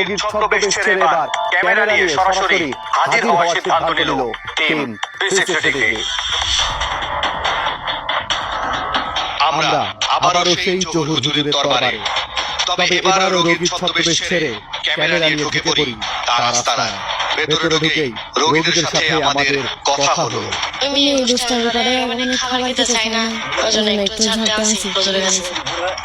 রোগীর ছদ্মবেশ ছেড়ে এবার ক্যামেরা নিয়ে সরাসরি হাজির হওয়ার সিদ্ধান্ত নিল টিম 360 ডিগ্রি। আমরা আবারও সেই জহুর হুজুরের দরবারে, তবে এবারও রোগীর ছদ্মবেশ ছেড়ে ক্যামেরা নিয়ে ঢুকে পড়ি তার আস্তানায়। ভেতরে ঢুকেই রোগীদের সাথে আমাদের কথা হলো। আমি দুষ্টার ব্যাপারে মানে খাওয়াইতে চাই না, ওজন্য একটু ঝাড়তে আসি হুজুরের কাছে।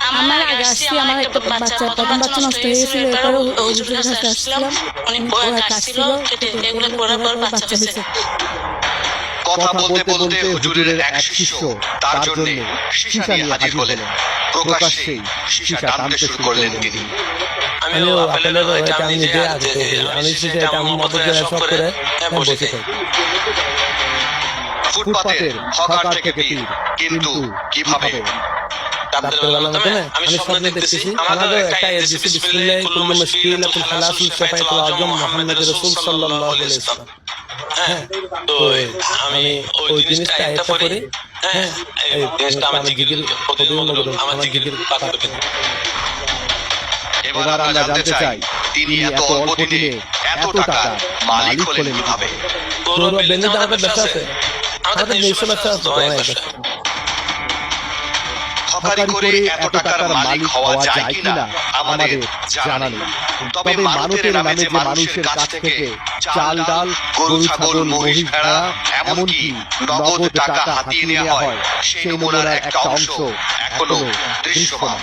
আমার আগে আসছি, আমার একটা প্রথম বাচ্চা নষ্ট হয়ে গেছিল, এরপরে হুজুরের কাছে আসছিলাম, উনি বয়ে কাটছিল, কেটে এগুলো করার পর বাচ্চা হয়েছে। কথা বলতে বলতে হুজুরের এক শিষ্য তার জন্য সীসা নিয়ে হাজির হলেন। প্রকাশ্যেই সীসা টানতে শুরু করলেন তিনি। আমিও আপেলের এটা আমি নিজে আমি সেটা আমি মতো সব করে বসে থাকি। ফুটপাতের হকার থেকে পীর, কিন্তু কিভাবে? আমি স্বপ্নে দেখতেছি আমাদের একটা এসবিসি বিসমিল্লাহ কুল্লু মুশকিল কুল খালাসুল শাফায়াতুল আযম মুহাম্মদ রাসূল সাল্লাল্লাহু আলাইহি ওয়াসাল্লাম। হ্যাঁ, তো আমি ওই জিনিসটা একটা করি। হ্যাঁ, এই জিনিসটা আমি জিকির প্রতিদিন আমার জিকির পাঠ করি। এবার আমরা জানতে চাই তিনি এত অল্প দিনে এত টাকার মালিক হলেন কিভাবে? তোর বেনে দাঁড়াতে ব্যবসা আছে, আমাদের নিজস্ব ব্যবসা আছে। হকারি করে এত টাকার মালিক হওয়া যায় কিনা আমাদের জানা নেই। তবে মানুষের নামে যে মানুষের কাছ থেকে চাল ডাল, গরু ছাগল, মহিষ ভেড়া, এমনকি নগদ টাকা হাতিয়ে নেওয়া হয়, সেই নমুনার একটা অংশ এখনো দৃশ্যমান।